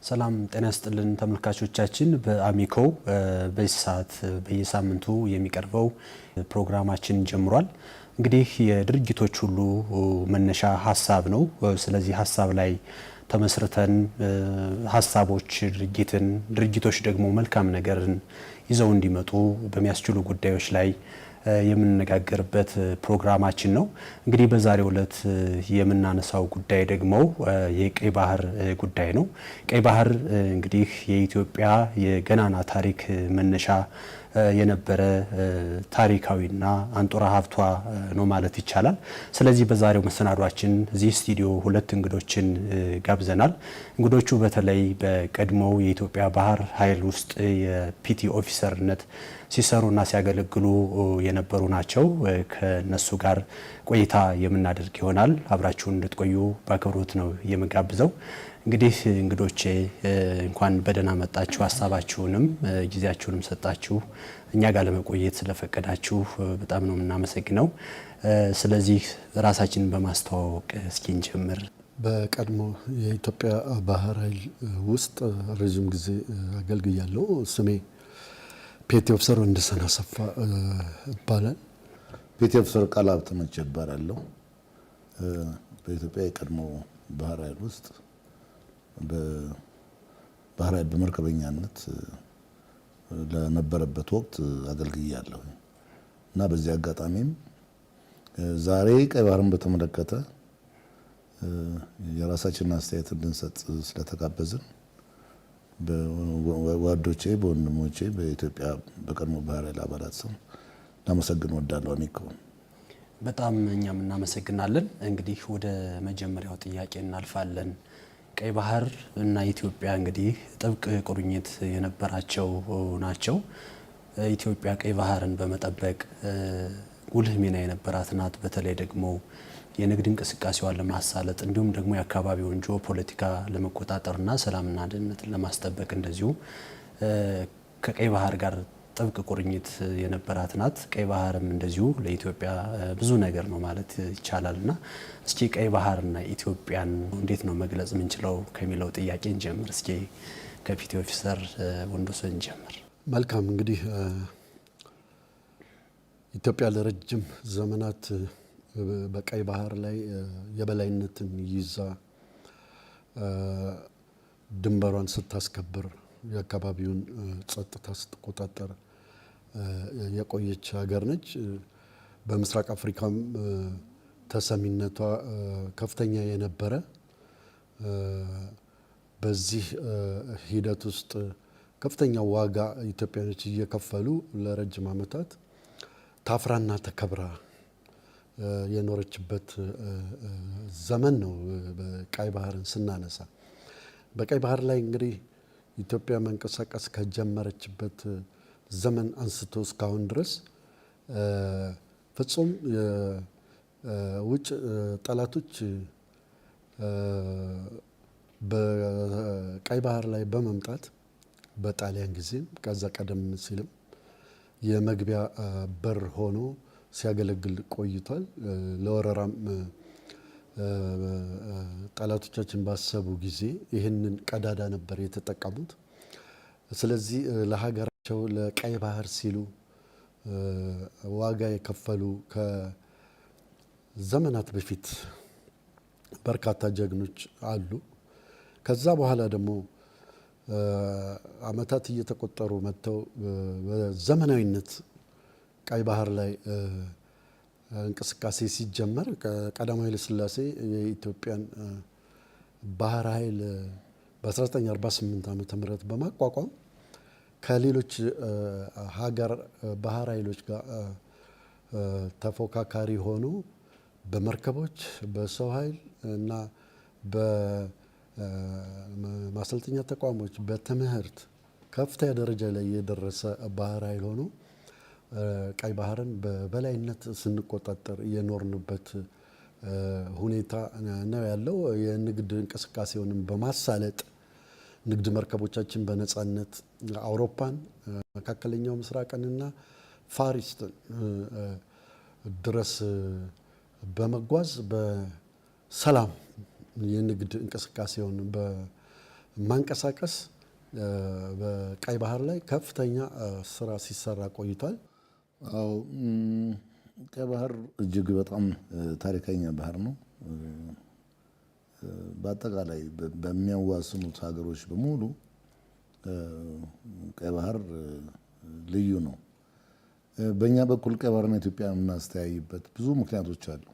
ሰላም ጤና ይስጥልን ተመልካቾቻችን በአሚኮ በዚህ ሰዓት በየሳምንቱ የሚቀርበው ፕሮግራማችን ጀምሯል። እንግዲህ የድርጅቶች ሁሉ መነሻ ሀሳብ ነው። ስለዚህ ሀሳብ ላይ ተመስርተን ሀሳቦች ድርጅቶች ደግሞ መልካም ነገርን ይዘው እንዲመጡ በሚያስችሉ ጉዳዮች ላይ የምንነጋገርበት ፕሮግራማችን ነው። እንግዲህ በዛሬው ዕለት የምናነሳው ጉዳይ ደግሞ የቀይ ባህር ጉዳይ ነው። ቀይ ባህር እንግዲህ የኢትዮጵያ የገናና ታሪክ መነሻ የነበረ ታሪካዊና አንጡራ ሀብቷ ነው ማለት ይቻላል። ስለዚህ በዛሬው መሰናዷችን እዚህ ስቱዲዮ ሁለት እንግዶችን ጋብዘናል። እንግዶቹ በተለይ በቀድሞው የኢትዮጵያ ባህር ኃይል ውስጥ የፒቲ ኦፊሰርነት ሲሰሩና ሲያገለግሉ የነበሩ ናቸው። ከነሱ ጋር ቆይታ የምናደርግ ይሆናል። አብራችሁን እንድትቆዩ በአክብሮት ነው የምጋብዘው። እንግዲህ እንግዶቼ እንኳን በደህና መጣችሁ። ሀሳባችሁንም ጊዜያችሁንም ሰጣችሁ እኛ ጋር ለመቆየት ስለፈቀዳችሁ በጣም ነው የምናመሰግነው። ስለዚህ ራሳችንን በማስተዋወቅ እስኪ እንጀምር። በቀድሞ የኢትዮጵያ ባህር ኃይል ውስጥ ረጅም ጊዜ አገልግያለሁ። ስሜ ፒቲ ኦፊሰር ወንደሰን አሰፋ ይባላል። ፒቲ ኦፊሰር ቃልአብ ተመቸ እባላለሁ። በኢትዮጵያ የቀድሞ ባህር ኃይል ውስጥ በባህር ኃይል በመርከበኛነት ለነበረበት ወቅት አገልግያለሁ እና በዚህ አጋጣሚም ዛሬ ቀይ ባህርን በተመለከተ የራሳችንን አስተያየት እንድንሰጥ ስለተጋበዝን በጓዶቼ በወንድሞቼ በኢትዮጵያ በቀድሞ ባህር ኃይል አባላት ስም ላመሰግን እወዳለሁ። አሚኮ በጣም እኛም እናመሰግናለን። እንግዲህ ወደ መጀመሪያው ጥያቄ እናልፋለን። ቀይ ባህር እና ኢትዮጵያ እንግዲህ ጥብቅ ቁርኝት የነበራቸው ናቸው። ኢትዮጵያ ቀይ ባህርን በመጠበቅ ጉልህ ሚና የነበራት ናት። በተለይ ደግሞ የንግድ እንቅስቃሴዋን ለማሳለጥ እንዲሁም ደግሞ የአካባቢውን ጂኦፖለቲካ ለመቆጣጠርና ሰላምና ደህንነትን ለማስጠበቅ እንደዚሁ ከቀይ ባህር ጋር ጥብቅ ቁርኝት የነበራት ናት። ቀይ ባህርም እንደዚሁ ለኢትዮጵያ ብዙ ነገር ነው ማለት ይቻላልና እስኪ ቀይ ባህርና ኢትዮጵያን እንዴት ነው መግለጽ የምንችለው ከሚለው ጥያቄ እንጀምር። እስኪ ከፒቲ ኦፊሰር ወንደሰን እንጀምር። መልካም። እንግዲህ ኢትዮጵያ ለረጅም ዘመናት በቀይ ባህር ላይ የበላይነትን ይዛ ድንበሯን ስታስከብር የአካባቢውን ጸጥታ ስትቆጣጠር የቆየች ሀገር ነች። በምስራቅ አፍሪካም ተሰሚነቷ ከፍተኛ የነበረ በዚህ ሂደት ውስጥ ከፍተኛ ዋጋ ኢትዮጵያኖች እየከፈሉ ለረጅም ዓመታት ታፍራና ተከብራ የኖረችበት ዘመን ነው። በቀይ ባህርን ስናነሳ በቀይ ባህር ላይ እንግዲህ ኢትዮጵያ መንቀሳቀስ ከጀመረችበት ዘመን አንስቶ እስካሁን ድረስ ፍጹም የውጭ ጠላቶች በቀይ ባህር ላይ በመምጣት በጣሊያን ጊዜም ከዛ ቀደም ሲልም የመግቢያ በር ሆኖ ሲያገለግል ቆይቷል። ለወረራም ጠላቶቻችን ባሰቡ ጊዜ ይህንን ቀዳዳ ነበር የተጠቀሙት። ስለዚህ ለሀገራቸው ለቀይ ባህር ሲሉ ዋጋ የከፈሉ ከዘመናት በፊት በርካታ ጀግኖች አሉ። ከዛ በኋላ ደግሞ ዓመታት እየተቆጠሩ መጥተው በዘመናዊነት ቀይ ባህር ላይ እንቅስቃሴ ሲጀመር ቀዳማዊ ኃይለ ሥላሴ የኢትዮጵያን ባህር ኃይል በ1948 ዓመተ ምህረት በማቋቋም ከሌሎች ሀገር ባህር ኃይሎች ጋር ተፎካካሪ ሆኖ በመርከቦች በሰው ኃይል እና በማሰልጠኛ ተቋሞች በትምህርት ከፍተኛ ደረጃ ላይ የደረሰ ባህር ኃይል ሆኖ ቀይ ባህርን በበላይነት ስንቆጣጠር የኖርንበት ሁኔታ ነው ያለው። የንግድ እንቅስቃሴውንም በማሳለጥ ንግድ መርከቦቻችን በነጻነት አውሮፓን፣ መካከለኛው ምስራቅንና ፋሪስትን ድረስ በመጓዝ በሰላም የንግድ እንቅስቃሴውን ማንቀሳቀስ በቀይ ባህር ላይ ከፍተኛ ስራ ሲሰራ ቆይቷል። አዎ ቀይ ባህር እጅግ በጣም ታሪካኛ ባህር ነው። በአጠቃላይ በሚያዋስኑት ሀገሮች በሙሉ ቀይ ባህር ልዩ ነው። በእኛ በኩል ቀይ ባህርና ኢትዮጵያ የምናስተያይበት ብዙ ምክንያቶች አሉ።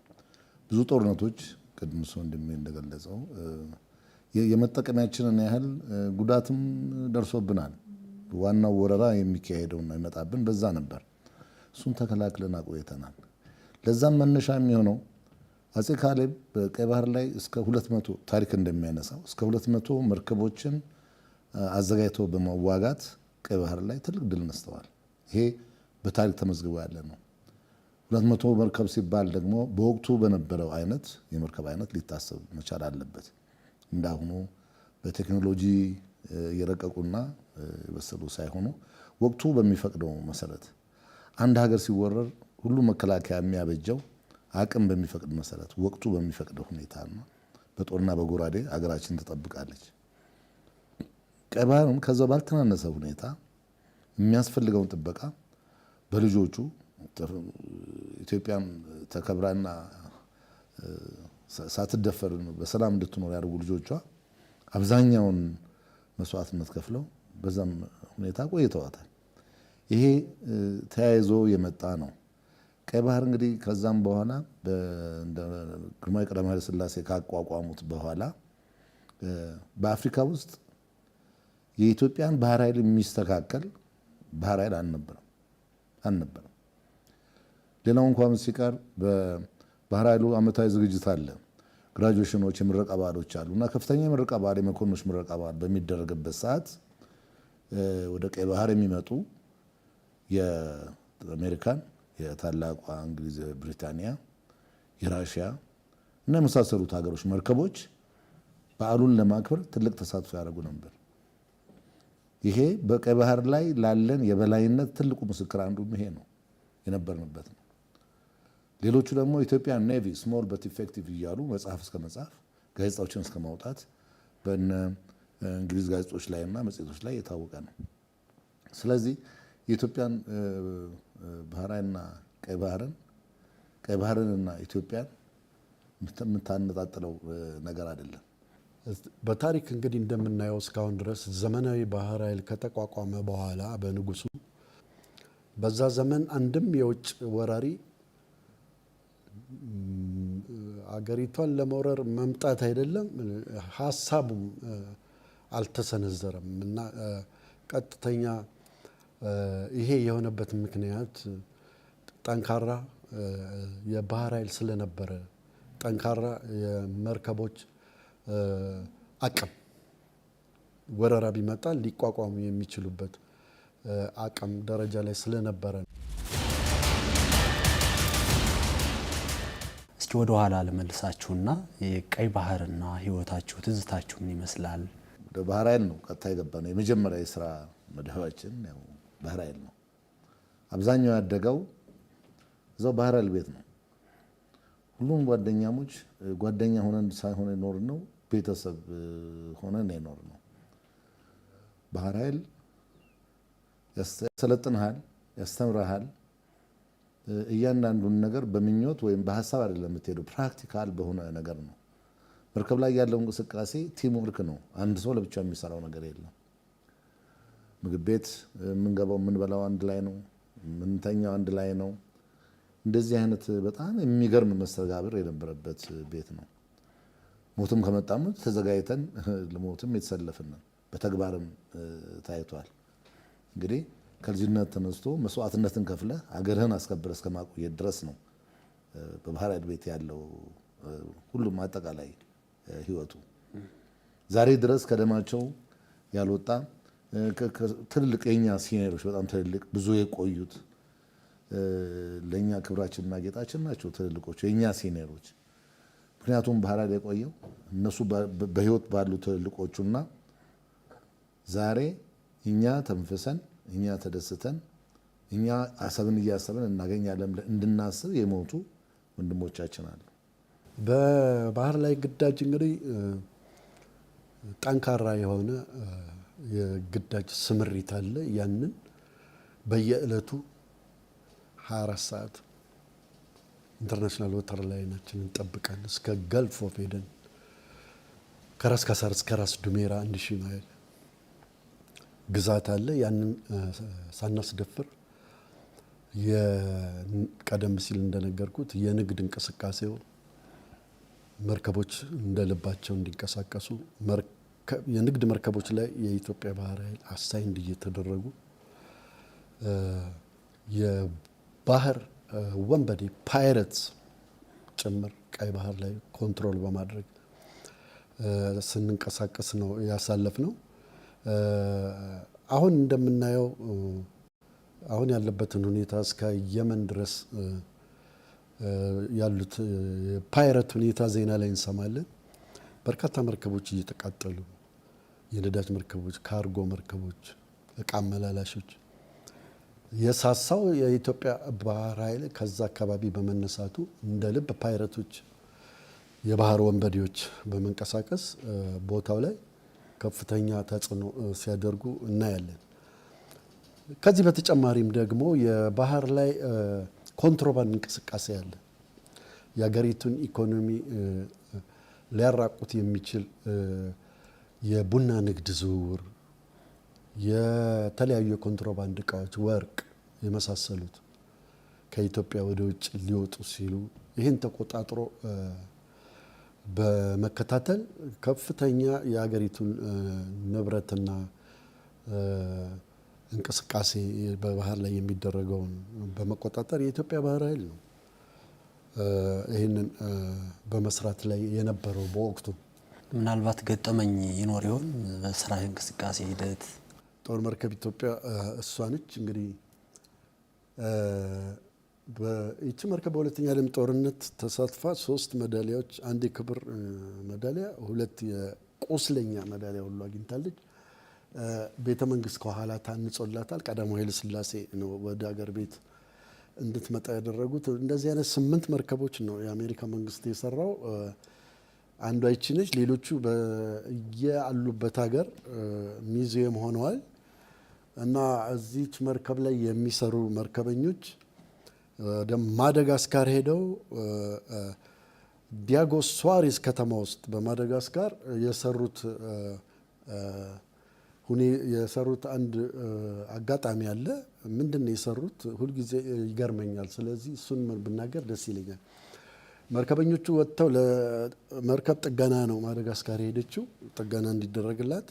ብዙ ጦርነቶች ቅድም ሰው እንደገለጸው የመጠቀሚያችንን ያህል ጉዳትም ደርሶብናል። ዋናው ወረራ የሚካሄደውና ይመጣብን በዛ ነበር። እሱን ተከላክለን አቆይተናል። ለዛም መነሻ የሚሆነው አጼ ካሌብ በቀይ ባህር ላይ እስከ 200 ታሪክ እንደሚያነሳው እስከ 200 መርከቦችን አዘጋጅተው በመዋጋት ቀይ ባህር ላይ ትልቅ ድል ነስተዋል። ይሄ በታሪክ ተመዝግቦ ያለ ነው። 200 መርከብ ሲባል ደግሞ በወቅቱ በነበረው አይነት የመርከብ አይነት ሊታሰብ መቻል አለበት። እንዳሁኑ በቴክኖሎጂ የረቀቁና የበሰሉ ሳይሆኑ ወቅቱ በሚፈቅደው መሰረት አንድ ሀገር ሲወረር ሁሉ መከላከያ የሚያበጀው አቅም በሚፈቅድ መሰረት ወቅቱ በሚፈቅደው ሁኔታና በጦርና በጎራዴ አገራችን ትጠብቃለች። ቀይ ባህርም ከዛ ባልተናነሰ ሁኔታ የሚያስፈልገውን ጥበቃ በልጆቹ ኢትዮጵያም ተከብራና ሳትደፈር በሰላም እንድትኖር ያደርጉ ልጆቿ አብዛኛውን መስዋዕትነት ከፍለው በዛም ሁኔታ ቆይተዋታል። ይሄ ተያይዞ የመጣ ነው። ቀይ ባህር እንግዲህ ከዛም በኋላ ግርማዊ ቀዳማዊ ኃይለ ሥላሴ ካቋቋሙት በኋላ በአፍሪካ ውስጥ የኢትዮጵያን ባህር ኃይል የሚስተካከል ባህር ኃይል አልነበረም። ሌላው እንኳን ሲቀር በባህር ኃይሉ ዓመታዊ ዝግጅት አለ። ግራጁዌሽኖች፣ የምረቃ በዓሎች አሉ እና ከፍተኛ የምረቃ በዓል የመኮንኖች ምረቃ በዓል በሚደረግበት ሰዓት ወደ ቀይ ባህር የሚመጡ የአሜሪካን፣ የታላቋ እንግሊዝ፣ ብሪታንያ፣ የራሽያ እና የመሳሰሉት ሀገሮች መርከቦች በዓሉን ለማክበር ትልቅ ተሳትፎ ያደርጉ ነበር። ይሄ በቀይ ባህር ላይ ላለን የበላይነት ትልቁ ምስክር አንዱ ይሄ ነው የነበርንበት ነው። ሌሎቹ ደግሞ ኢትዮጵያን ኔቪ ስሞል በት ኢፌክቲቭ እያሉ መጽሐፍ እስከ መጽሐፍ ጋዜጣዎችን እስከ ማውጣት በእነ እንግሊዝ ጋዜጦች ላይ እና መጽሔቶች ላይ የታወቀ ነው። ስለዚህ የኢትዮጵያን ባህር ኃይልና ቀይ ባህርንና ኢትዮጵያን የምታነጣጥለው ነገር አይደለም። በታሪክ እንግዲህ እንደምናየው እስካሁን ድረስ ዘመናዊ ባህር ኃይል ከተቋቋመ በኋላ በንጉሱ በዛ ዘመን አንድም የውጭ ወራሪ አገሪቷን ለመውረር መምጣት አይደለም ሀሳቡም አልተሰነዘረም እና ቀጥተኛ ይሄ የሆነበት ምክንያት ጠንካራ የባህር ኃይል ስለነበረ ጠንካራ የመርከቦች አቅም ወረራ ቢመጣ ሊቋቋሙ የሚችሉበት አቅም ደረጃ ላይ ስለነበረ ነው። እስኪ ወደ ኋላ ልመልሳችሁና የቀይ ባህርና ህይወታችሁ ትዝታችሁ ምን ይመስላል? ወደ ባህር ኃይል ነው ቀጥታ የገባ ነው። የመጀመሪያ የስራ መደባችን ያው ባህር ኃይል ነው። አብዛኛው ያደገው እዛው ባህር ኃይል ቤት ነው። ሁሉም ጓደኛሞች ጓደኛ ሆነን ሳይሆን የኖር ነው ቤተሰብ ሆነን የኖር ነው። ባህር ኃይል ያሰለጥንሃል፣ ያስተምረሃል። እያንዳንዱን ነገር በምኞት ወይም በሀሳብ አይደለም የምትሄደው፣ ፕራክቲካል በሆነ ነገር ነው። መርከብ ላይ ያለው እንቅስቃሴ ቲም ወርክ ነው። አንድ ሰው ለብቻው የሚሰራው ነገር የለም። ምግብ ቤት የምንገባው የምንበላው አንድ ላይ ነው፣ የምንተኛው አንድ ላይ ነው። እንደዚህ አይነት በጣም የሚገርም መስተጋብር የነበረበት ቤት ነው። ሞትም ከመጣም ተዘጋጅተን ለሞትም የተሰለፍን በተግባርም ታይቷል። እንግዲህ ከልጅነት ተነስቶ መስዋዕትነትን ከፍለ አገርህን አስከብረ እስከ ማቆየት ድረስ ነው በባህር ኃይል ቤት ያለው ሁሉም አጠቃላይ ህይወቱ። ዛሬ ድረስ ከደማቸው ያልወጣ ትልልቅ የኛ ሲኒየሮች በጣም ትልልቅ ብዙ የቆዩት ለኛ ክብራችንና ጌጣችን ናቸው ትልልቆቹ የኛ ሲኒየሮች። ምክንያቱም ባህር ኃይል የቆየው እነሱ በህይወት ባሉ ትልልቆቹና ዛሬ እኛ ተንፍሰን እኛ ተደስተን እኛ አሰብን እያሰብን እናገኛለን እንድናስብ የሞቱ ወንድሞቻችን አሉ። በባህር ላይ ግዳጅ እንግዲህ ጠንካራ የሆነ የግዳጅ ስምሪት አለ። ያንን በየዕለቱ 24 ሰዓት ኢንተርናሽናል ወተር ላይናችንን ጠብቀን እስከ ገልፍ ኦፍ ኤደን ከራስ ካሳር እስከ ራስ ዱሜራ 1000 ማይል ግዛት አለ። ያንን ሳናስደፍር ቀደም ሲል እንደነገርኩት የንግድ እንቅስቃሴው መርከቦች እንደልባቸው እንዲንቀሳቀሱ የንግድ መርከቦች ላይ የኢትዮጵያ ባህር ኃይል አሳይንድ እየተደረጉ የባህር ወንበዴ ፓይረትስ ጭምር ቀይ ባህር ላይ ኮንትሮል በማድረግ ስንንቀሳቀስ ነው ያሳለፍ ነው። አሁን እንደምናየው አሁን ያለበትን ሁኔታ እስከ የመን ድረስ ያሉት የፓይረት ሁኔታ ዜና ላይ እንሰማለን። በርካታ መርከቦች እየተቃጠሉ፣ የነዳጅ መርከቦች፣ ካርጎ መርከቦች፣ እቃ አመላላሾች የሳሳው የኢትዮጵያ ባህር ኃይል ከዛ አካባቢ በመነሳቱ እንደ ልብ ፓይረቶች የባህር ወንበዴዎች በመንቀሳቀስ ቦታው ላይ ከፍተኛ ተጽዕኖ ሲያደርጉ እናያለን። ከዚህ በተጨማሪም ደግሞ የባህር ላይ ኮንትሮባንድ እንቅስቃሴ አለ። የሀገሪቱን ኢኮኖሚ ሊያራቁት የሚችል የቡና ንግድ ዝውውር፣ የተለያዩ የኮንትሮባንድ እቃዎች፣ ወርቅ የመሳሰሉት ከኢትዮጵያ ወደ ውጭ ሊወጡ ሲሉ ይህን ተቆጣጥሮ በመከታተል ከፍተኛ የሀገሪቱን ንብረትና እንቅስቃሴ በባህር ላይ የሚደረገውን በመቆጣጠር የኢትዮጵያ ባህር ኃይል ነው ይህንን በመስራት ላይ የነበረው። በወቅቱ ምናልባት ገጠመኝ ይኖር ይሆን በስራ እንቅስቃሴ ሂደት? ጦር መርከብ ኢትዮጵያ እሷ ነች እንግዲህ ይቺ መርከብ በሁለተኛ ዓለም ጦርነት ተሳትፋ 3 ሜዳሊያዎች፣ 1 የክብር ሜዳሊያ፣ 2 የቁስለኛ ሜዳሊያ ሁሉ አግኝታለች። ቤተ መንግስት ከኋላ ታንጾላታል። ቀዳማዊ ኃይለ ሥላሴ ነው ወደ ሀገር ቤት እንድትመጣ ያደረጉት። እንደዚህ አይነት 8 መርከቦች ነው የአሜሪካ መንግስት የሰራው። አንዷ ይቺ ነች። ሌሎቹ በየአሉበት ሀገር ሚዚየም ሆነዋል እና እዚች መርከብ ላይ የሚሰሩ መርከበኞች ወደ ማዳጋስካር ሄደው ዲያጎ ሱዋሬዝ ከተማ ውስጥ በማዳጋስካር የሰሩት አንድ አጋጣሚ አለ። ምንድን ነው የሰሩት? ሁልጊዜ ይገርመኛል። ስለዚህ እሱን ብናገር ደስ ይለኛል። መርከበኞቹ ወጥተው ለመርከብ ጥገና ነው ማዳጋስካር የሄደችው፣ ጥገና እንዲደረግላት።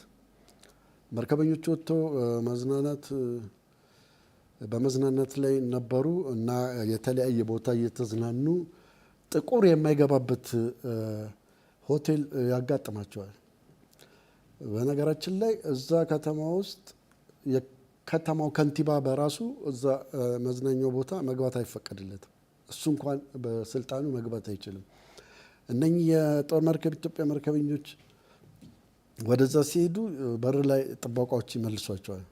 መርከበኞቹ ወጥተው በመዝናናት ላይ ነበሩ እና የተለያየ ቦታ እየተዝናኑ ጥቁር የማይገባበት ሆቴል ያጋጥማቸዋል። በነገራችን ላይ እዛ ከተማ ውስጥ የከተማው ከንቲባ በራሱ እዛ መዝናኛው ቦታ መግባት አይፈቀድለትም። እሱ እንኳን በስልጣኑ መግባት አይችልም። እነኚህ የጦር መርከብ ኢትዮጵያ መርከበኞች ወደዛ ሲሄዱ በር ላይ ጥበቃዎች ይመልሷቸዋል።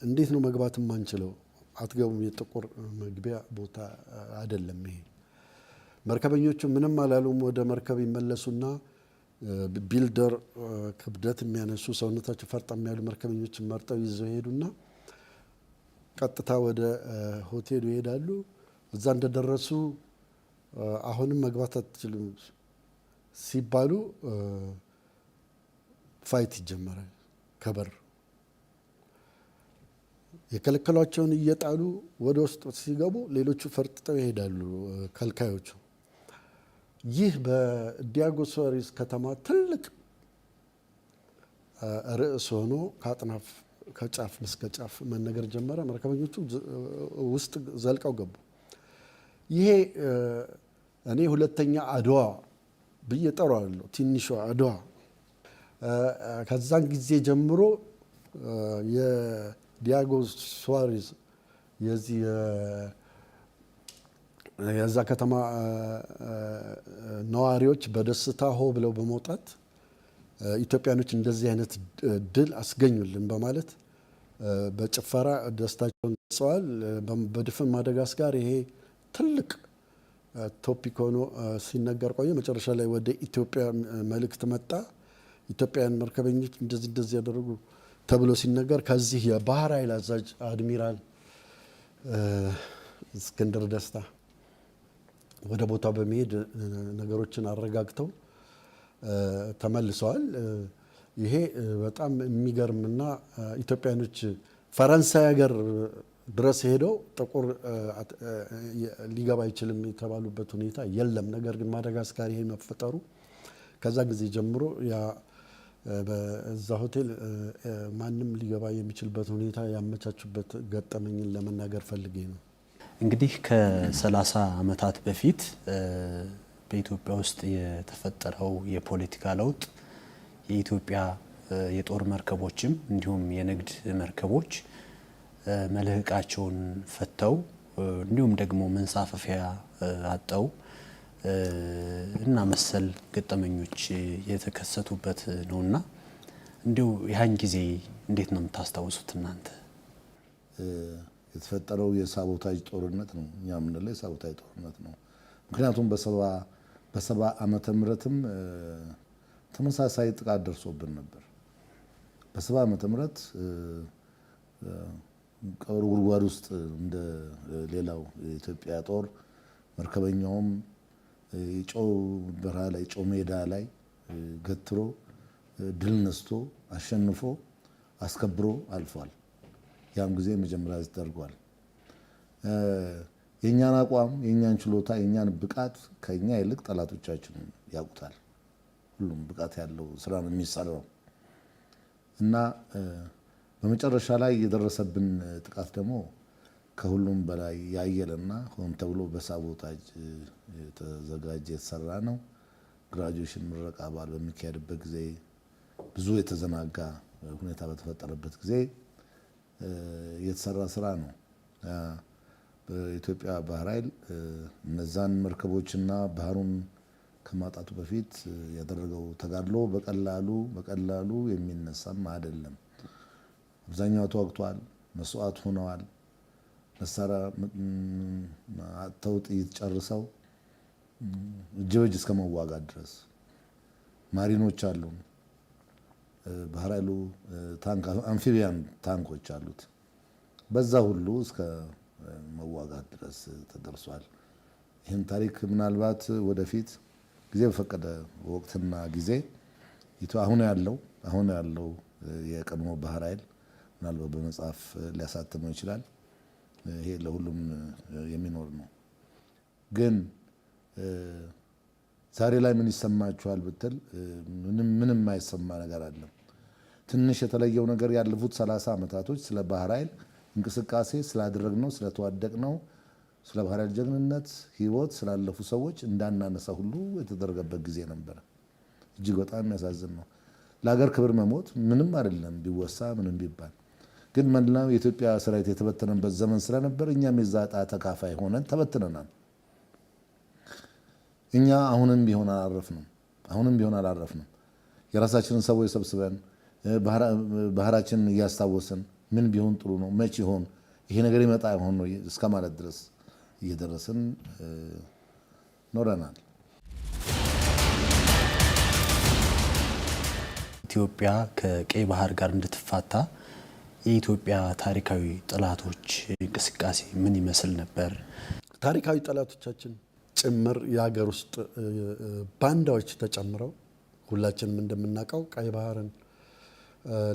እንዴት ነው መግባት የማንችለው? አትገቡም፣ የጥቁር መግቢያ ቦታ አይደለም ይሄ። መርከበኞቹ ምንም አላሉም። ወደ መርከብ ይመለሱና ቢልደር ክብደት የሚያነሱ ሰውነታቸው ፈርጠም ያሉ መርከበኞችን መርጠው ይዘው ሄዱና ቀጥታ ወደ ሆቴሉ ይሄዳሉ። እዛ እንደደረሱ አሁንም መግባት አትችሉም ሲባሉ ፋይት ይጀመራል ከበር። የከለከሏቸውን እየጣሉ ወደ ውስጥ ሲገቡ ሌሎቹ ፈርጥጠው ይሄዳሉ ከልካዮቹ። ይህ በዲያጎ ሱዋሬዝ ከተማ ትልቅ ርዕስ ሆኖ ከአጥናፍ ከጫፍ እስከ ጫፍ መነገር ጀመረ። መርከበኞቹ ውስጥ ዘልቀው ገቡ። ይሄ እኔ ሁለተኛ አድዋ ብዬ ጠራዋለሁ፣ ትንሿ አድዋ። ከዛን ጊዜ ጀምሮ የዲያጎ ሱዋሬዝ የዛ ከተማ ነዋሪዎች በደስታ ሆ ብለው በመውጣት ኢትዮጵያኖች እንደዚህ አይነት ድል አስገኙልን በማለት በጭፈራ ደስታቸውን ገልጸዋል። በድፍን ማዳጋስካር ይሄ ትልቅ ቶፒክ ሆኖ ሲነገር ቆየ። መጨረሻ ላይ ወደ ኢትዮጵያ መልእክት መጣ። ኢትዮጵያውያን መርከበኞች እንደዚህ ያደረጉ ተብሎ ሲነገር ከዚህ የባህር ኃይል አዛዥ አድሚራል እስክንድር ደስታ ወደ ቦታው በመሄድ ነገሮችን አረጋግተው ተመልሰዋል። ይሄ በጣም የሚገርምና ኢትዮጵያኖች ፈረንሳይ ሀገር ድረስ ሄደው ጥቁር ሊገባ አይችልም የተባሉበት ሁኔታ የለም። ነገር ግን ማዳጋስካር ይሄ መፈጠሩ ከዛ ጊዜ ጀምሮ ያ በዛ ሆቴል ማንም ሊገባ የሚችልበት ሁኔታ ያመቻቹበት ገጠመኝን ለመናገር ፈልጌ ነው። እንግዲህ ከ30 ዓመታት በፊት በኢትዮጵያ ውስጥ የተፈጠረው የፖለቲካ ለውጥ የኢትዮጵያ የጦር መርከቦችም እንዲሁም የንግድ መርከቦች መልህቃቸውን ፈተው እንዲሁም ደግሞ መንሳፈፊያ አጠው እና መሰል ገጠመኞች የተከሰቱበት ነውና እንዲሁ ያን ጊዜ እንዴት ነው የምታስታውሱት እናንተ? የተፈጠረው የሳቦታጅ ጦርነት ነው። እኛ የምንለው የሳቦታጅ ጦርነት ነው። ምክንያቱም በሰባ ዓመተ ምህረትም ተመሳሳይ ጥቃት ደርሶብን ነበር። በ70 ዓመተ ምህረት ቀብር ጉድጓድ ውስጥ እንደ ሌላው የኢትዮጵያ ጦር መርከበኛውም የጨው በረሃ ላይ ጨው ሜዳ ላይ ገትሮ ድል ነስቶ አሸንፎ አስከብሮ አልፏል። ያም ጊዜ መጀመሪያ ተደርጓል። የኛን አቋም፣ የኛን ችሎታ፣ የኛን ብቃት ከኛ ይልቅ ጠላቶቻችን ያውቁታል። ሁሉም ብቃት ያለው ስራ ነው የሚሰራው እና በመጨረሻ ላይ የደረሰብን ጥቃት ደግሞ ከሁሉም በላይ ያየለና ሆን ተብሎ በሳቦታጅ የተዘጋጀ የተሰራ ነው። ግራጁዌሽን ምረቃ በዓል በሚካሄድበት ጊዜ ብዙ የተዘናጋ ሁኔታ በተፈጠረበት ጊዜ የተሰራ ስራ ነው። በኢትዮጵያ ባህር ኃይል እነዛን መርከቦችና ባህሩን ከማጣቱ በፊት ያደረገው ተጋድሎ በቀላሉ የሚነሳም አይደለም። አብዛኛው ተዋግቷል፣ መስዋዕት ሆነዋል። መሳሪያ አጥተው ጥይት ጨርሰው እጅ በእጅ እስከ መዋጋት ድረስ ማሪኖች አሉ። ባህር ኃይሉ አምፊቢያን ታንኮች አሉት። በዛ ሁሉ እስከ መዋጋት ድረስ ተደርሷል። ይህን ታሪክ ምናልባት ወደፊት ጊዜ በፈቀደ ወቅትና ጊዜ አሁን ያለው የቀድሞ ባህር ኃይል ምናልባት በመጽሐፍ ሊያሳትመው ይችላል። ይሄ ለሁሉም የሚኖር ነው። ግን ዛሬ ላይ ምን ይሰማችኋል ብትል ምንም የማይሰማ ነገር አለ። ትንሽ የተለየው ነገር ያለፉት 30 ዓመታቶች ስለ ባህር ኃይል እንቅስቃሴ ስላደረግነው፣ ስለተዋደቅነው፣ ስለ ባህር ኃይል ጀግንነት ህይወት ስላለፉ ሰዎች እንዳናነሳ ሁሉ የተደረገበት ጊዜ ነበረ። እጅግ በጣም የሚያሳዝን ነው። ለሀገር ክብር መሞት ምንም አይደለም ቢወሳ ምንም ቢባል። ግን መላው የኢትዮጵያ ሰራዊት የተበተነበት ዘመን ስለነበር እኛም የዛ ዕጣ ተካፋይ ሆነን ተበትነናል። እኛ አሁንም ቢሆን አላረፍንም። የራሳችንን ሰዎች ሰብስበን ባህራችንን እያስታወስን ምን ቢሆን ጥሩ ነው፣ መቼ ይሆን ይሄ ነገር ይመጣ ይሆን ነው እስከ ማለት ድረስ እየደረስን ኖረናል። ኢትዮጵያ ከቀይ ባህር ጋር እንድትፋታ የኢትዮጵያ ታሪካዊ ጠላቶች እንቅስቃሴ ምን ይመስል ነበር? ታሪካዊ ጠላቶቻችን ጭምር የሀገር ውስጥ ባንዳዎች ተጨምረው ሁላችንም እንደምናውቀው ቀይ ባህርን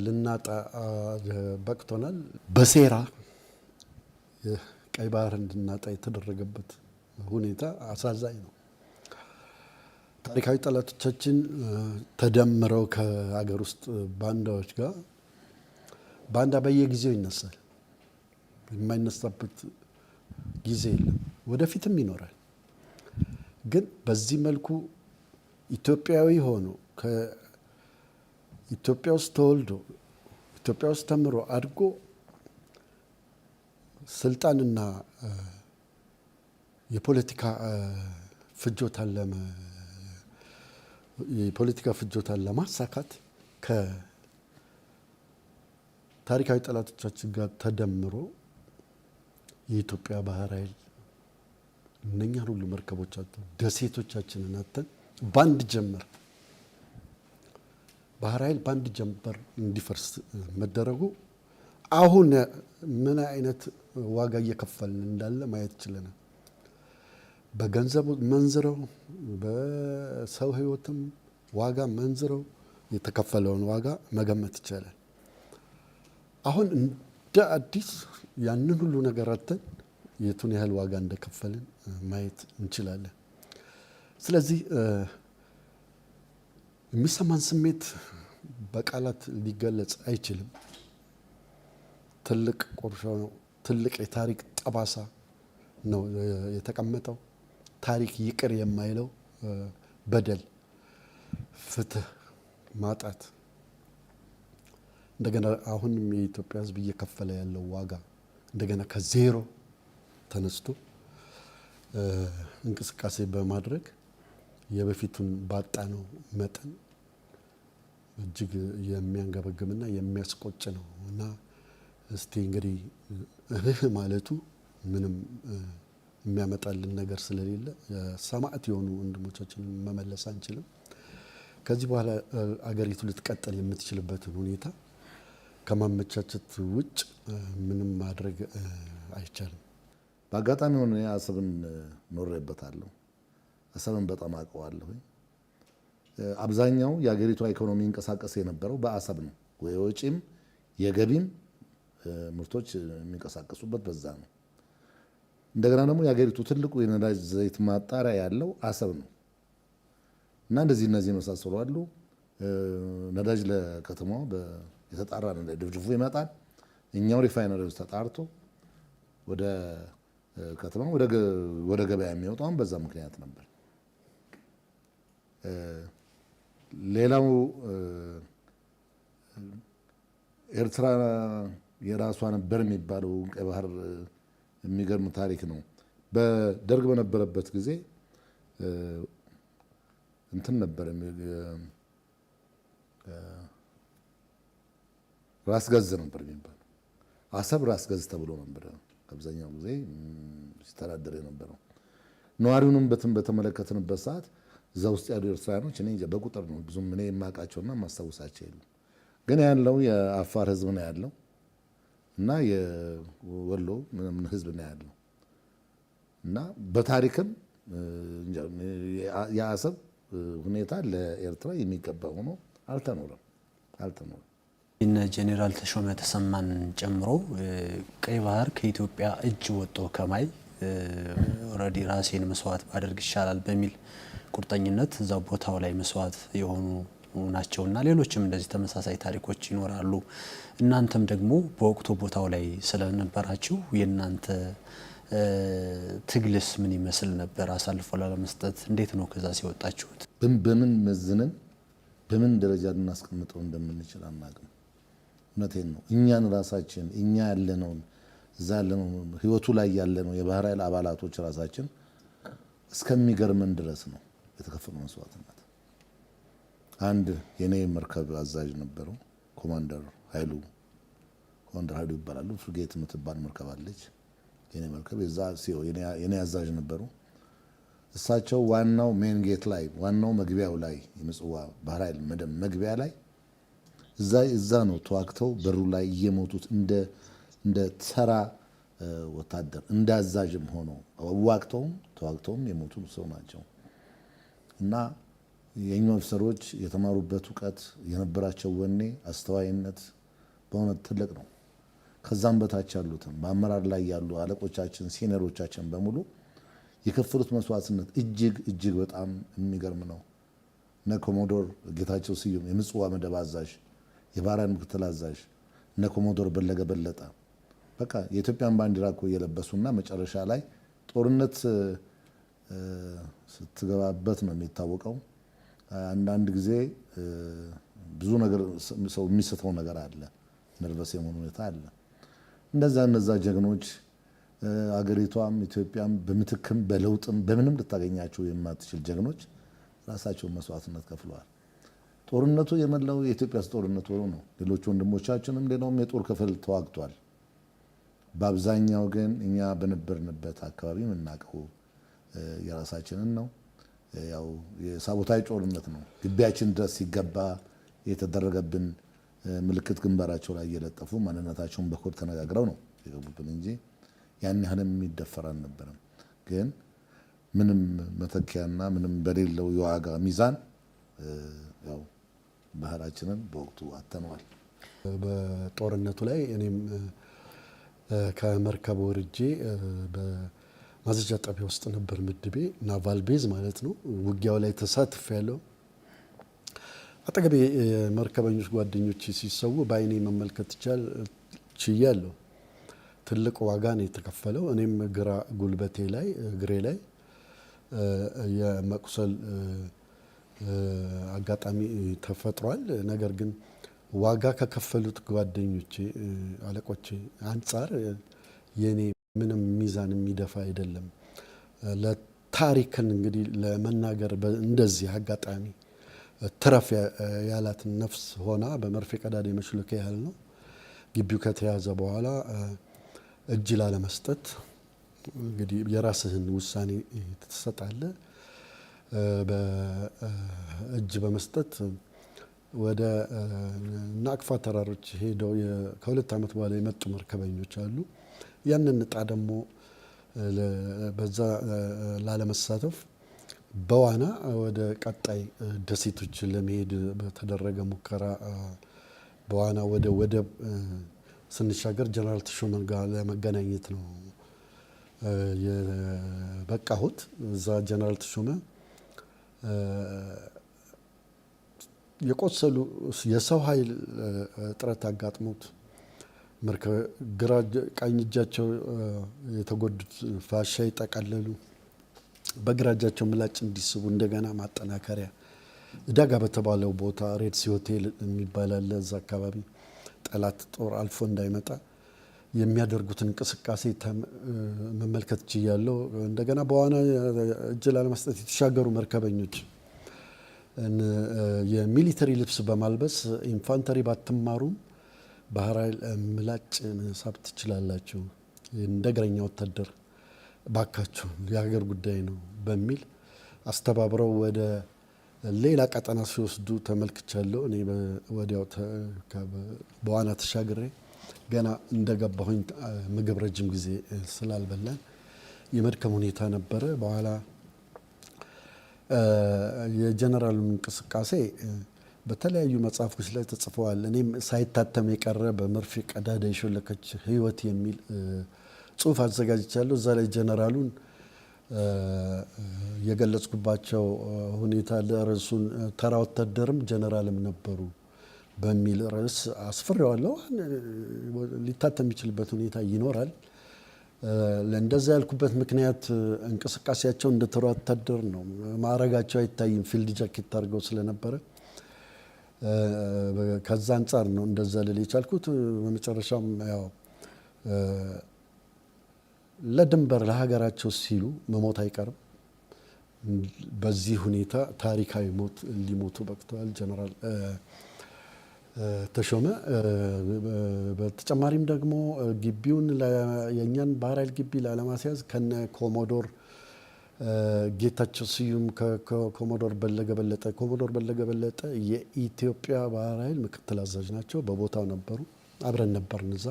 ልናጣ በቅቶናል። በሴራ ቀይ ባህር እንድናጣ የተደረገበት ሁኔታ አሳዛኝ ነው። ታሪካዊ ጠላቶቻችን ተደምረው ከሀገር ውስጥ ባንዳዎች ጋር ባንዳ በየጊዜው ይነሳል። የማይነሳበት ጊዜ የለም፣ ወደፊትም ይኖራል። ግን በዚህ መልኩ ኢትዮጵያዊ ሆኖ ኢትዮጵያ ውስጥ ተወልዶ ኢትዮጵያ ውስጥ ተምሮ አድጎ ስልጣንና የፖለቲካ ፍጆታን ለማሳካት ከታሪካዊ ጠላቶቻችን ጋር ተደምሮ የኢትዮጵያ ባህር ኃይል እነኛን ሁሉ መርከቦች አጥተን ደሴቶቻችንን አጥተን ባህር ኃይል በአንድ ጀንበር እንዲፈርስ መደረጉ አሁን ምን አይነት ዋጋ እየከፈልን እንዳለ ማየት ችለናል። በገንዘብ መንዝረው በሰው ህይወትም ዋጋ መንዝረው የተከፈለውን ዋጋ መገመት ይቻላል። አሁን እንደ አዲስ ያንን ሁሉ ነገር አጥተን የቱን ያህል ዋጋ እንደከፈልን ማየት እንችላለን። ስለዚህ የሚሰማን ስሜት በቃላት ሊገለጽ አይችልም። ትልቅ ቁርሾ ነው። ትልቅ የታሪክ ጠባሳ ነው የተቀመጠው። ታሪክ ይቅር የማይለው በደል፣ ፍትህ ማጣት፣ እንደገና አሁንም የኢትዮጵያ ሕዝብ እየከፈለ ያለው ዋጋ እንደገና ከዜሮ ተነስቶ እንቅስቃሴ በማድረግ የበፊቱን ባጣነው መጠን እጅግ የሚያንገበግብና የሚያስቆጭ ነው እና እስቲ እንግዲህ ማለቱ ምንም የሚያመጣልን ነገር ስለሌለ ሰማዕት የሆኑ ወንድሞቻችንን መመለስ አንችልም። ከዚህ በኋላ አገሪቱ ልትቀጥል የምትችልበትን ሁኔታ ከማመቻቸት ውጭ ምንም ማድረግ አይቻልም። በአጋጣሚ ሆነ አሰብን ኖሬበታለሁ። አሰብን በጣም አውቀዋለሁ። አብዛኛው የአገሪቷ ኢኮኖሚ እንቀሳቀስ የነበረው በአሰብ ነው። የወጪም የገቢም ምርቶች የሚንቀሳቀሱበት በዛ ነው። እንደገና ደግሞ የአገሪቱ ትልቁ የነዳጅ ዘይት ማጣሪያ ያለው አሰብ ነው እና እነዚህ መሳሰሉ አሉ። ነዳጅ ለከተማዋ የተጣራ ነዳጅ ድፍድፉ ይመጣል። እኛው ሪፋይነሪ ውስጥ ተጣርቶ ወደ ከተማ ወደ ገበያ የሚወጣውን በዛ ምክንያት ነበር። ሌላው ኤርትራ የራሷ ነበር የሚባለው ቀይ ባህር የሚገርም ታሪክ ነው። በደርግ በነበረበት ጊዜ እንትን ነበር ራስ ገዝ ነበር የሚባለው። አሰብ ራስ ገዝ ተብሎ ነበር አብዛኛው ጊዜ ሲተዳደር የነበረው። ነዋሪውንም በተመለከትንበት ሰዓት እዛ ውስጥ ያሉ ኤርትራውያኖች እኔ በቁጥር ነው ብዙም እኔ የማውቃቸውና የማስታውሳቸው የሉም። ግን ያለው የአፋር ህዝብ ነው ያለው እና የወሎ ምናምን ህዝብ ነው ያለው እና በታሪክም የአሰብ ሁኔታ ለኤርትራ የሚገባ ሆኖ አልተኖረም። እነ ጄኔራል ተሾመ ተሰማን ጨምሮ ቀይ ባህር ከኢትዮጵያ እጅ ወጥቶ ከማይ ኦልሬዲ ራሴን መስዋዕት ባደርግ ይሻላል በሚል ቁርጠኝነት እዛው ቦታው ላይ መስዋዕት የሆኑ ናቸውና ሌሎችም እንደዚህ ተመሳሳይ ታሪኮች ይኖራሉ። እናንተም ደግሞ በወቅቱ ቦታው ላይ ስለነበራችሁ የእናንተ ትግልስ ምን ይመስል ነበር? አሳልፎ ላለመስጠት እንዴት ነው ከዛ ሲወጣችሁት? በምን መዝነን በምን ደረጃ ልናስቀምጠው እንደምንችል አናውቅም። እውነቴን ነው። እኛን ራሳችን እኛ ያለነውን እዛ ያለነው ህይወቱ ላይ ያለነው የባህር ኃይል አባላቶች ራሳችን እስከሚገርመን ድረስ ነው የተከፈለው መስዋዕትነት። አንድ የኔ መርከብ አዛዥ ነበረው ኮማንደር ኃይሉ ይባላሉ። ፍሪጌት የምትባል መርከብ አለች የኔ መርከብ የዛ ሲኦ የኔ አዛዥ ነበሩ። እሳቸው ዋናው ሜን ጌት ላይ ዋናው መግቢያው ላይ የምጽዋ ባህር ኃይል መግቢያ ላይ እዛ ነው ተዋክተው በሩ ላይ እየሞቱት እንደ ተራ ወታደር እንደ አዛዥም ሆኖ ተዋክተውም የሞቱ ሰው ናቸው እና የኛ ኦፊሰሮች የተማሩበት እውቀት የነበራቸው ወኔ አስተዋይነት በእውነት ትልቅ ነው። ከዛም በታች ያሉትም በአመራር ላይ ያሉ አለቆቻችን ሲኒየሮቻችን በሙሉ የከፈሉት መስዋዕትነት እጅግ በጣም የሚገርም ነው። እነ ኮሞዶር ጌታቸው ስዩም የምጽዋ መደብ አዛዥ፣ የባህር ኃይል ምክትል አዛዥ፣ እነ ኮሞዶር በለጠ በቃ የኢትዮጵያን ባንዲራ እኮ እየለበሱና መጨረሻ ላይ ጦርነት ስትገባበት ነው የሚታወቀው። አንዳንድ ጊዜ ብዙ ነገር ሰው የሚስተው ነገር አለ፣ ነርቨስ የሆነ ሁኔታ አለ። እነዛ ጀግኖች አገሪቷም ኢትዮጵያም በምትክም በለውጥም በምንም ልታገኛቸው የማትችል ጀግኖች ራሳቸውን መስዋዕትነት ከፍለዋል። ጦርነቱ የመላው የኢትዮጵያ ጦርነት ሆኖ ነው። ሌሎች ወንድሞቻችንም ሌላውም የጦር ክፍል ተዋግቷል። በአብዛኛው ግን እኛ በነበርንበት አካባቢ የምናውቀው የራሳችንን ነው። ያው የሳቦታጅ ጦርነት ነው። ግቢያችን ድረስ ሲገባ የተደረገብን ምልክት ግንባራቸው ላይ እየለጠፉ ማንነታቸውን በኮድ ተነጋግረው ነው የገቡብን እንጂ ያን ያህልም የሚደፈር አልነበረም። ግን ምንም መተኪያና ምንም በሌለው የዋጋ ሚዛን ያው ባህራችንን በወቅቱ አተነዋል። በጦርነቱ ላይ እኔም ከመርከብ ወርጄ በማዘዣ ጣቢያ ውስጥ ነበር ምድቤ፣ ናቫል ቤዝ ማለት ነው። ውጊያው ላይ ተሳትፍ ያለው አጠገቤ መርከበኞች ጓደኞች ሲሰዉ በአይኔ መመልከት ችያለሁ። ትልቅ ዋጋ ነው የተከፈለው። እኔም ግራ ጉልበቴ ላይ እግሬ ላይ የመቁሰል አጋጣሚ ተፈጥሯል። ነገር ግን ዋጋ ከከፈሉት ጓደኞቼ አለቆቼ አንጻር የኔ ምንም ሚዛን የሚደፋ አይደለም። ለታሪክን እንግዲህ ለመናገር እንደዚህ አጋጣሚ ትረፍ ያላትን ነፍስ ሆና በመርፌ ቀዳዳ የመሽለክ ያህል ነው። ግቢው ከተያዘ በኋላ እጅ ላለመስጠት እንግዲህ የራስህን ውሳኔ ትሰጣለህ። በእጅ በመስጠት ወደ ናቅፋ ተራሮች ሄደው ከ2 ዓመት በኋላ የመጡ መርከበኞች አሉ። ያንን እጣ ደግሞ በዛ ላለመሳተፍ በዋና ወደ ቀጣይ ደሴቶች ለመሄድ በተደረገ ሙከራ በዋና ወደ ወደብ ስንሻገር ጀነራል ተሾመን ጋር ለመገናኘት ነው የበቃሁት። እዛ ጀነራል ተሾመ የቆሰሉ የሰው ኃይል እጥረት አጋጥሞት ግራ ቀኝ እጃቸው የተጎዱት ፋሻ ይጠቃለሉ፣ በግራ እጃቸው ምላጭ እንዲስቡ እንደገና ማጠናከሪያ ዳጋ በተባለው ቦታ ሬድሲ ሆቴል የሚባል አለ። እዛ አካባቢ ጠላት ጦር አልፎ እንዳይመጣ የሚያደርጉትን እንቅስቃሴ መመልከት ችያለሁ። እንደገና በዋና እጅ ላለመስጠት የተሻገሩ መርከበኞች የሚሊተሪ ልብስ በማልበስ ኢንፋንተሪ ባትማሩም ባህር ኃይል ምላጭ መሳብ ትችላላችሁ፣ እንደ እግረኛ ወታደር ባካችሁ የሀገር ጉዳይ ነው በሚል አስተባብረው ወደ ሌላ ቀጠና ሲወስዱ ተመልክቻለሁ። እኔ ወዲያው በዋና ተሻግሬ ገና እንደገባሁኝ ምግብ ረጅም ጊዜ ስላልበላን የመድከም ሁኔታ ነበረ። በኋላ የጀነራሉን እንቅስቃሴ በተለያዩ መጽሐፎች ላይ ተጽፈዋል። እኔም ሳይታተም የቀረ በመርፌ ቀዳዳ የሾለከች ህይወት የሚል ጽሁፍ አዘጋጅቻለሁ። እዛ ላይ ጀነራሉን የገለጽኩባቸው ሁኔታ ርዕሱን ተራ ወታደርም ጀነራልም ነበሩ በሚል ርዕስ አስፍሬዋለሁ። ሊታተም የሚችልበት ሁኔታ ይኖራል። እንደዛ ያልኩበት ምክንያት እንቅስቃሴያቸው እንደ ተራ ወታደር ነው። ማዕረጋቸው አይታይም፣ ፊልድ ጃኬት አድርገው ስለነበረ ከዛ አንጻር ነው እንደዛ ልል የቻልኩት። በመጨረሻም ያው ለድንበር ለሀገራቸው ሲሉ መሞት አይቀርም። በዚህ ሁኔታ ታሪካዊ ሞት ሊሞቱ በቅተዋል ጀነራል ተሾመ። በተጨማሪም ደግሞ ግቢውን የእኛን ባህር ኃይል ግቢ ላለማስያዝ ከነ ኮሞዶር ጌታቸው ስዩም ከኮሞዶር በለገ በለጠ የኢትዮጵያ ባህር ኃይል ምክትል አዛዥ ናቸው። በቦታው ነበሩ፣ አብረን ነበርን እዛ።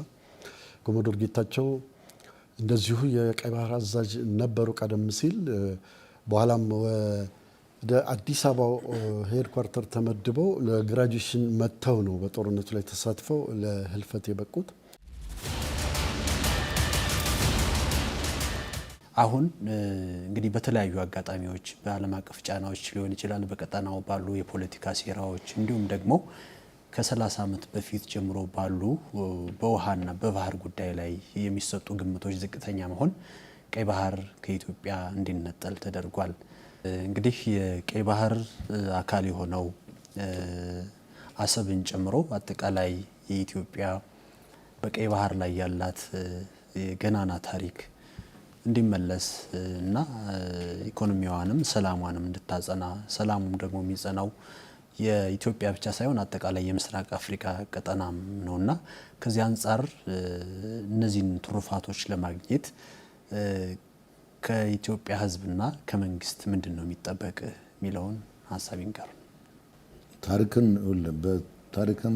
ኮሞዶር ጌታቸው እንደዚሁ የቀይ ባህር አዛዥ ነበሩ ቀደም ሲል። በኋላም ወደ አዲስ አበባው ሄድኳርተር ተመድበው ለግራጁዌሽን መጥተው ነው በጦርነቱ ላይ ተሳትፈው ለህልፈት የበቁት። አሁን እንግዲህ በተለያዩ አጋጣሚዎች በዓለም አቀፍ ጫናዎች ሊሆን ይችላል፣ በቀጠናው ባሉ የፖለቲካ ሴራዎች እንዲሁም ደግሞ ከ30 ዓመት በፊት ጀምሮ ባሉ በውሃና በባህር ጉዳይ ላይ የሚሰጡ ግምቶች ዝቅተኛ መሆን ቀይ ባህር ከኢትዮጵያ እንዲነጠል ተደርጓል። እንግዲህ የቀይ ባህር አካል የሆነው አሰብን ጨምሮ አጠቃላይ የኢትዮጵያ በቀይ ባህር ላይ ያላት ገናና ታሪክ እንዲመለስ እና ኢኮኖሚዋንም ሰላሟንም እንድታጸና፣ ሰላሙም ደግሞ የሚጸናው የኢትዮጵያ ብቻ ሳይሆን አጠቃላይ የምስራቅ አፍሪካ ቀጠናም ነውና ከዚህ አንጻር እነዚህን ትሩፋቶች ለማግኘት ከኢትዮጵያ ሕዝብና ከመንግስት ምንድን ነው የሚጠበቅ የሚለውን ሀሳብ ይንገሩ። ታሪክን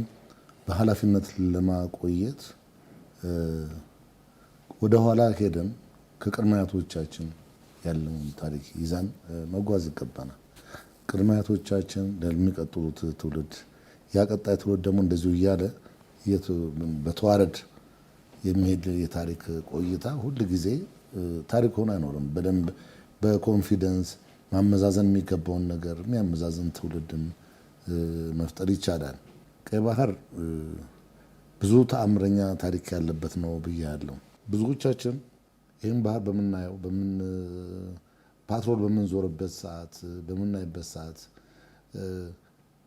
በኃላፊነት ለማቆየት ወደ ኋላ ሄደን ከቅድመ አያቶቻችን ያለውን ታሪክ ይዘን መጓዝ ይገባናል። ቅድመ አያቶቻችን ለሚቀጥሉት ትውልድ ያቀጣይ ትውልድ ደግሞ እንደዚሁ እያለ በተዋረድ የሚሄድ የታሪክ ቆይታ ሁል ጊዜ ታሪክ ሆኖ አይኖርም። በደንብ በኮንፊደንስ ማመዛዘን የሚገባውን ነገር የሚያመዛዘን ትውልድን መፍጠር ይቻላል። ቀይ ባህር ብዙ ተአምረኛ ታሪክ ያለበት ነው ብያለሁ። ብዙዎቻችን ይህን ባህር በምናየው ፓትሮል በምንዞርበት ሰዓት በምናይበት ሰዓት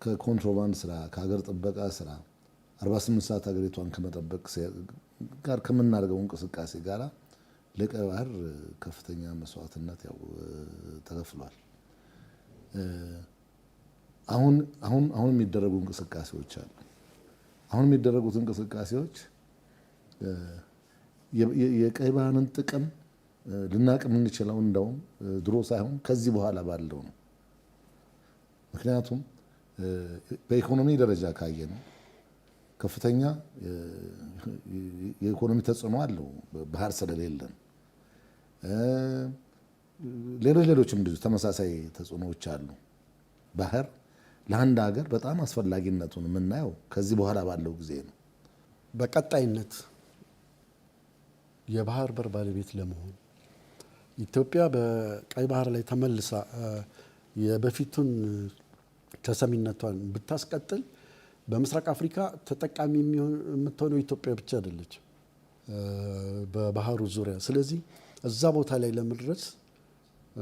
ከኮንትሮባንድ ስራ ከሀገር ጥበቃ ስራ 48 ሰዓት ሀገሪቷን ከመጠበቅ ጋር ከምናደርገው እንቅስቃሴ ጋር ለቀይ ባህር ከፍተኛ መስዋዕትነት ያው ተከፍሏል። አሁን የሚደረጉ እንቅስቃሴዎች አሉ። አሁን የሚደረጉት እንቅስቃሴዎች የቀይ ባህርን ጥቅም ልናቅ የምንችለው እንደውም ድሮ ሳይሆን ከዚህ በኋላ ባለው ነው። ምክንያቱም በኢኮኖሚ ደረጃ ካየነው ከፍተኛ የኢኮኖሚ ተጽዕኖ አለው ባህር ስለሌለን። ሌሎችም እንደዚሁ ተመሳሳይ ተጽዕኖዎች አሉ። ባህር ለአንድ ሀገር በጣም አስፈላጊነቱን የምናየው ከዚህ በኋላ ባለው ጊዜ ነው። በቀጣይነት የባህር በር ባለቤት ለመሆን ኢትዮጵያ በቀይ ባህር ላይ ተመልሳ የበፊቱን ተሰሚነቷን ብታስቀጥል በምስራቅ አፍሪካ ተጠቃሚ የምትሆነው ኢትዮጵያ ብቻ አይደለች በባህሩ ዙሪያ። ስለዚህ እዛ ቦታ ላይ ለመድረስ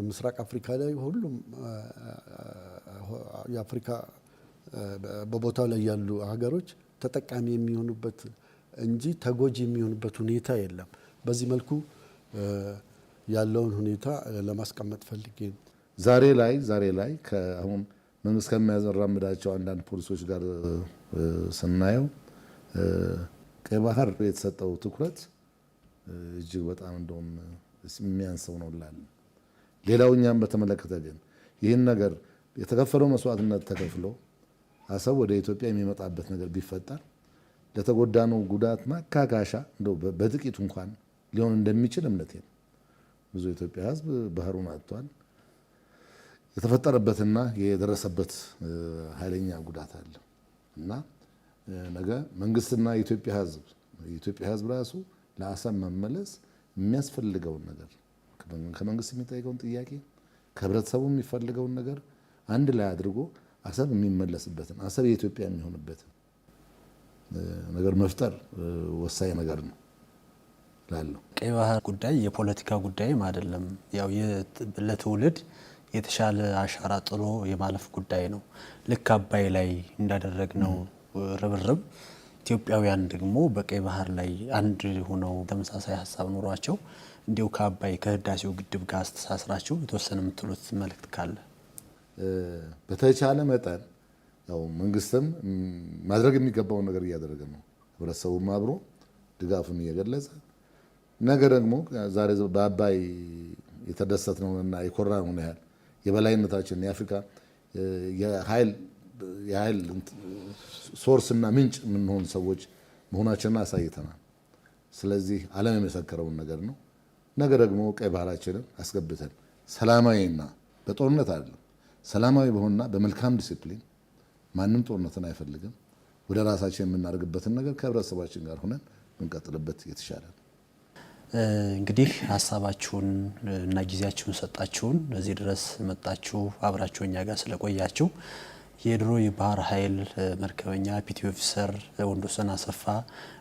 ምስራቅ አፍሪካ ላይ ሁሉም የአፍሪካ በቦታው ላይ ያሉ ሀገሮች ተጠቃሚ የሚሆኑበት እንጂ ተጎጂ የሚሆኑበት ሁኔታ የለም። በዚህ መልኩ ያለውን ሁኔታ ለማስቀመጥ ፈልጌ ነው። ዛሬ ላይ አሁን መንግስት ከሚያራምዳቸው አንዳንድ ፖሊሶች ጋር ስናየው ቀይ ባህር የተሰጠው ትኩረት እጅግ በጣም እንደውም የሚያንሰው ነው ላለን። ሌላው እኛም በተመለከተ ግን ይህን ነገር የተከፈለው መስዋዕትነት ተከፍሎ አሰብ ወደ ኢትዮጵያ የሚመጣበት ነገር ቢፈጠር ለተጎዳነው ጉዳት ማካካሻ እንደው በጥቂቱ እንኳን ሊሆን እንደሚችል እምነቴ ነው። ብዙ የኢትዮጵያ ሕዝብ ባህሩን አጥቷል። የተፈጠረበትና የደረሰበት ኃይለኛ ጉዳት አለ እና ነገ መንግስትና የኢትዮጵያ ሕዝብ ራሱ ለአሰብ መመለስ የሚያስፈልገውን ነገር ከመንግስት የሚጠይቀውን ጥያቄ ከህብረተሰቡ የሚፈልገውን ነገር አንድ ላይ አድርጎ አሰብ የሚመለስበትን አሰብ የኢትዮጵያ የሚሆንበትን ነገር መፍጠር ወሳኝ ነገር ነው ላለው። ቀይ ባህር ጉዳይ የፖለቲካ ጉዳይም አይደለም። ያው ለትውልድ የተሻለ አሻራ ጥሎ የማለፍ ጉዳይ ነው። ልክ አባይ ላይ እንዳደረግነው ርብርብ ኢትዮጵያውያን ደግሞ በቀይ ባህር ላይ አንድ ሆነው ተመሳሳይ ሀሳብ ኖሯቸው እንዲሁ ከአባይ ከህዳሴው ግድብ ጋር አስተሳስራቸው የተወሰነ የምትሉት መልእክት ካለ? በተቻለ መጠን ያው መንግስትም ማድረግ የሚገባውን ነገር እያደረገ ነው። ህብረተሰቡም አብሮ ድጋፉን እየገለጸ ነገ ደግሞ ዛሬ በአባይ የተደሰትነውና የኮራነውን ያህል የበላይነታችን የአፍሪካ የኃይል ሶርስና ምንጭ የምንሆን ሰዎች መሆናችንን አሳይተናል። ስለዚህ ዓለም የመሰከረውን ነገር ነው። ነገ ደግሞ ቀይ ባህራችንን አስገብተን ሰላማዊና በጦርነት አይደለም ሰላማዊ በሆነና በመልካም ዲሲፕሊን ማንም ጦርነትን አይፈልግም ወደ ራሳችን የምናደርግበትን ነገር ከህብረተሰባችን ጋር ሆነን እንቀጥልበት የተሻለ ነው። እንግዲህ ሀሳባችሁን እና ጊዜያችሁን ሰጣችሁን እዚህ ድረስ መጣችሁ አብራችሁ እኛ ጋር ስለቆያችሁ የድሮ የባህር ኃይል መርከበኛ ፒቲ ኦፊሰር ወንዶሰን አሰፋ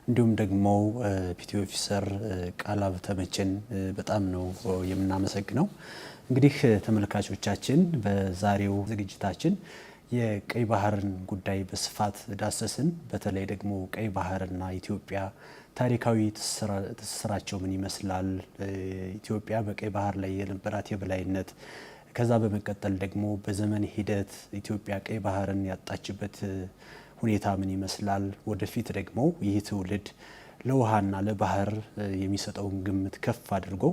እንዲሁም ደግሞ ፒቲ ኦፊሰር ቃላብ ተመቸን በጣም ነው የምናመሰግነው። እንግዲህ ተመልካቾቻችን በዛሬው ዝግጅታችን የቀይ ባህርን ጉዳይ በስፋት ዳሰስን። በተለይ ደግሞ ቀይ ባህርና ኢትዮጵያ ታሪካዊ ትስስራቸው ምን ይመስላል፣ ኢትዮጵያ በቀይ ባህር ላይ የነበራት የበላይነት፣ ከዛ በመቀጠል ደግሞ በዘመን ሂደት ኢትዮጵያ ቀይ ባህርን ያጣችበት ሁኔታ ምን ይመስላል፣ ወደፊት ደግሞ ይህ ትውልድ ለውሃና ለባህር የሚሰጠውን ግምት ከፍ አድርጎ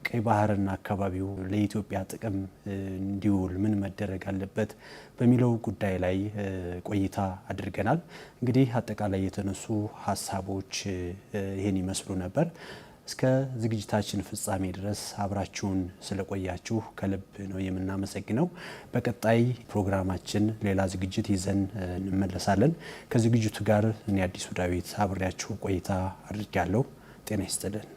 ቀይ ባህርና አካባቢው ለኢትዮጵያ ጥቅም እንዲውል ምን መደረግ አለበት በሚለው ጉዳይ ላይ ቆይታ አድርገናል። እንግዲህ አጠቃላይ የተነሱ ሀሳቦች ይህን ይመስሉ ነበር። እስከ ዝግጅታችን ፍጻሜ ድረስ አብራችሁን ስለቆያችሁ ከልብ ነው የምናመሰግነው። በቀጣይ ፕሮግራማችን ሌላ ዝግጅት ይዘን እንመለሳለን። ከዝግጅቱ ጋር እኔ አዲሱ ዳዊት አብሬያችሁ ቆይታ አድርጌያለሁ። ጤና ይስጥልን።